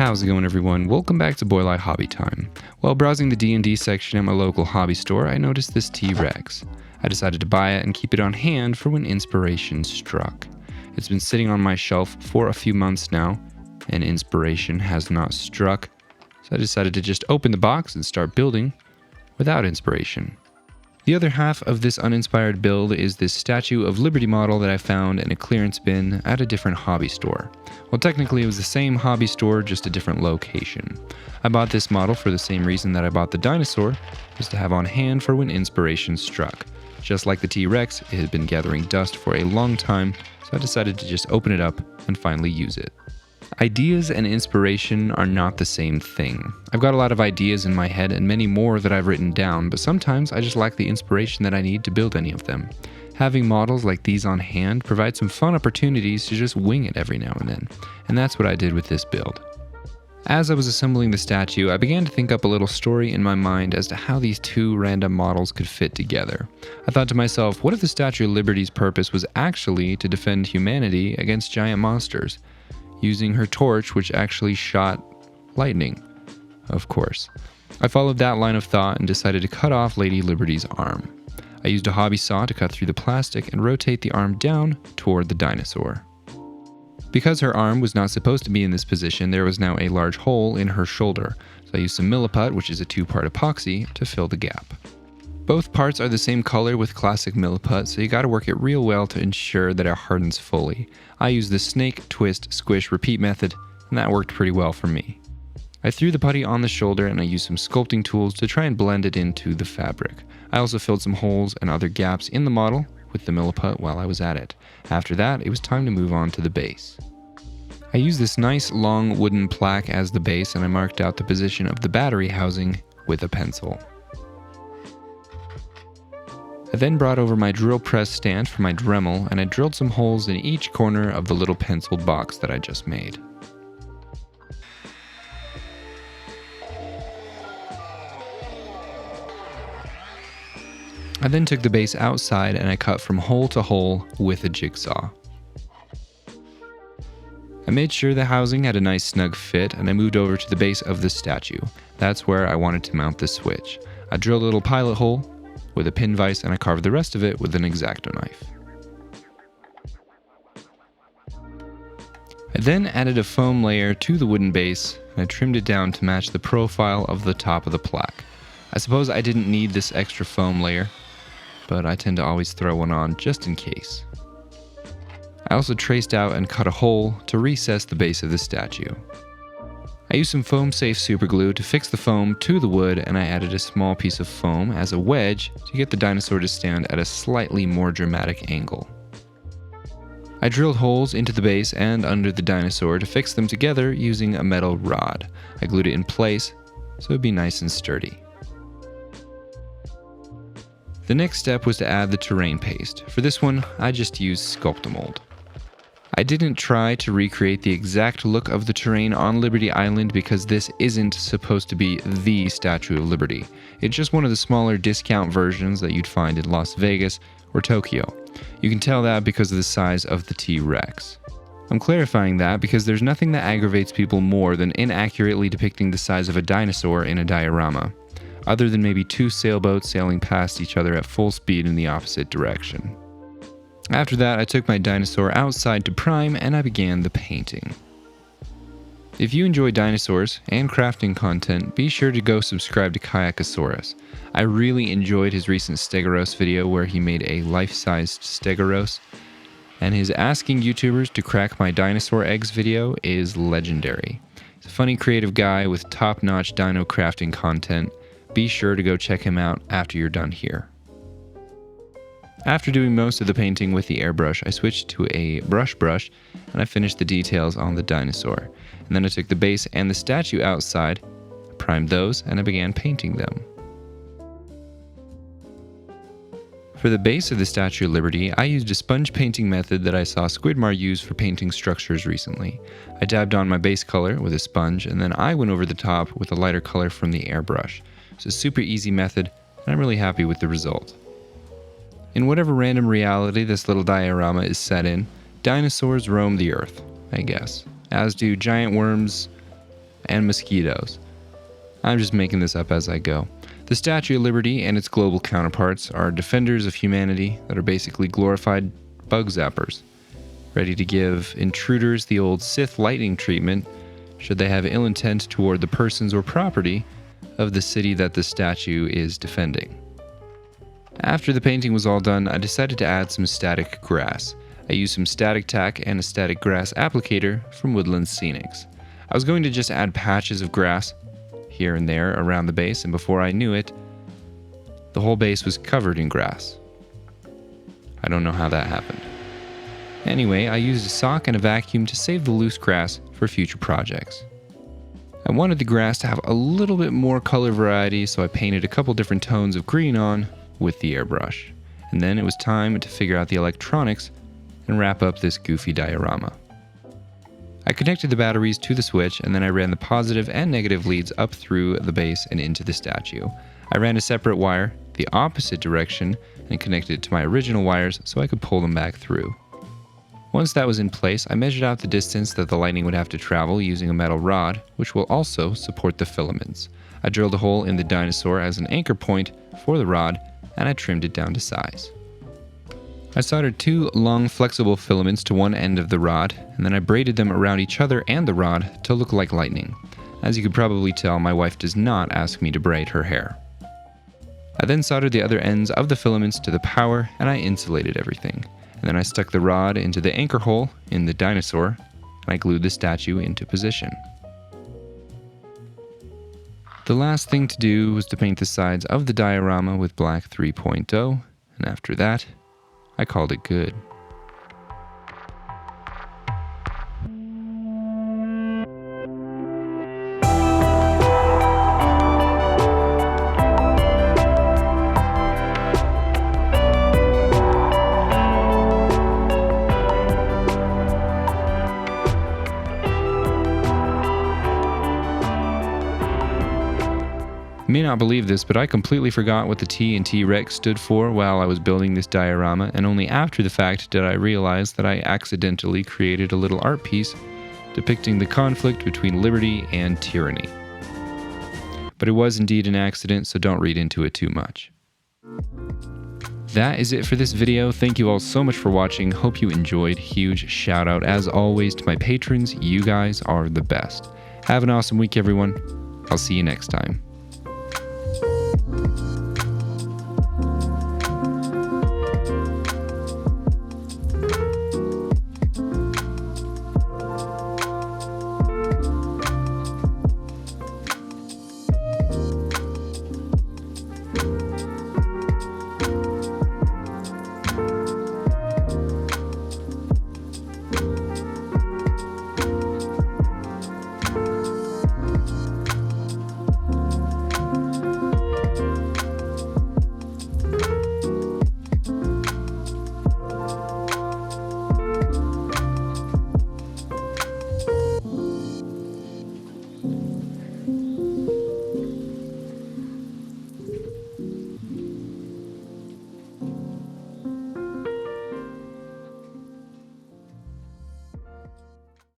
How's it going, everyone? Welcome back to Boylite Hobby Time. While browsing the D&D section at my local hobby store, I noticed this T-Rex. I decided to buy it and keep it on hand for when inspiration struck. It's been sitting on my shelf for a few months now, and inspiration has not struck, so I decided to just open the box and start building without inspiration. The other half of this uninspired build is this Statue of Liberty model that I found in a clearance bin at a different hobby store. Well, technically it was the same hobby store, just a different location. I bought this model for the same reason that I bought the dinosaur, was to have on hand for when inspiration struck. Just like the T-Rex, it had been gathering dust for a long time, so I decided to just open it up and finally use it. Ideas and inspiration are not the same thing. I've got a lot of ideas in my head and many more that I've written down, but sometimes I just lack the inspiration that I need to build any of them. Having models like these on hand provides some fun opportunities to just wing it every now and then, and that's what I did with this build. As I was assembling the statue, I began to think up a little story in my mind as to how these two random models could fit together. I thought to myself, what if the Statue of Liberty's purpose was actually to defend humanity against giant monsters, using her torch, which actually shot lightning, of course. I followed that line of thought and decided to cut off Lady Liberty's arm. I used a hobby saw to cut through the plastic and rotate the arm down toward the dinosaur. Because her arm was not supposed to be in this position, there was now a large hole in her shoulder, so I used some milliput, which is a 2-part epoxy, to fill the gap. Both parts are the same color with classic milliput, so you gotta work it real well to ensure that it hardens fully. I used the snake, twist, squish, repeat method, and that worked pretty well for me. I threw the putty on the shoulder and I used some sculpting tools to try and blend it into the fabric. I also filled some holes and other gaps in the model with the milliput while I was at it. After that, it was time to move on to the base. I used this nice long wooden plaque as the base and I marked out the position of the battery housing with a pencil. I then brought over my drill press stand for my Dremel and I drilled some holes in each corner of the little penciled box that I just made. I then took the base outside and I cut from hole to hole with a jigsaw. I made sure the housing had a nice snug fit and I moved over to the base of the statue. That's where I wanted to mount the switch. I drilled a little pilot hole with a pin vise and I carved the rest of it with an X-Acto knife. I then added a foam layer to the wooden base and I trimmed it down to match the profile of the top of the plaque. I suppose I didn't need this extra foam layer, but I tend to always throw one on just in case. I also traced out and cut a hole to recess the base of the statue. I used some foam safe superglue to fix the foam to the wood and I added a small piece of foam as a wedge to get the dinosaur to stand at a slightly more dramatic angle. I drilled holes into the base and under the dinosaur to fix them together using a metal rod. I glued it in place so it'd be nice and sturdy. The next step was to add the terrain paste. For this one, I just used Sculptamold. I didn't try to recreate the exact look of the terrain on Liberty Island because this isn't supposed to be the Statue of Liberty. It's just one of the smaller discount versions that you'd find in Las Vegas or Tokyo. You can tell that because of the size of the T-Rex. I'm clarifying that because there's nothing that aggravates people more than inaccurately depicting the size of a dinosaur in a diorama, other than maybe 2 sailboats sailing past each other at full speed in the opposite direction. After that, I took my dinosaur outside to prime and I began the painting. If you enjoy dinosaurs and crafting content, be sure to go subscribe to Kayakasaurus. I really enjoyed his recent Stegoros video where he made a life-sized Stegoros, and his asking YouTubers to crack my dinosaur eggs video is legendary. He's a funny creative guy with top-notch dino crafting content. Be sure to go check him out after you're done here. After doing most of the painting with the airbrush, I switched to a brush and I finished the details on the dinosaur. And then I took the base and the statue outside, primed those, and I began painting them. For the base of the Statue of Liberty, I used a sponge painting method that I saw Squidmar use for painting structures recently. I dabbed on my base color with a sponge, and then I went over the top with a lighter color from the airbrush. It's a super easy method, and I'm really happy with the result. In whatever random reality this little diorama is set in, dinosaurs roam the earth, I guess, as do giant worms and mosquitoes. I'm just making this up as I go. The Statue of Liberty and its global counterparts are defenders of humanity that are basically glorified bug zappers, ready to give intruders the old Sith lightning treatment should they have ill intent toward the persons or property of the city that the statue is defending. After the painting was all done, I decided to add some static grass. I used some static tack and a static grass applicator from Woodland Scenics. I was going to just add patches of grass here and there around the base, and before I knew it, the whole base was covered in grass. I don't know how that happened. Anyway, I used a sock and a vacuum to save the loose grass for future projects. I wanted the grass to have a little bit more color variety, so I painted a couple different tones of green on with the airbrush. And then it was time to figure out the electronics and wrap up this goofy diorama. I connected the batteries to the switch, and then I ran the positive and negative leads up through the base and into the statue. I ran a separate wire the opposite direction and connected it to my original wires so I could pull them back through. Once that was in place, I measured out the distance that the lightning would have to travel using a metal rod, which will also support the filaments. I drilled a hole in the dinosaur as an anchor point for the rod, and I trimmed it down to size. I soldered 2 long flexible filaments to one end of the rod, and then I braided them around each other and the rod to look like lightning. As you could probably tell, my wife does not ask me to braid her hair. I then soldered the other ends of the filaments to the power, and I insulated everything. And then I stuck the rod into the anchor hole in the dinosaur, and I glued the statue into position. The last thing to do was to paint the sides of the diorama with black 3.0, and after that, I called it good. You may not believe this, but I completely forgot what the T in T-Rex stood for while I was building this diorama, and only after the fact did I realize that I accidentally created a little art piece depicting the conflict between liberty and tyranny. But it was indeed an accident, so don't read into it too much. That is it for this video. Thank you all so much for watching. Hope you enjoyed. Huge shout out as always to my patrons. You guys are the best. Have an awesome week, everyone. I'll see you next time.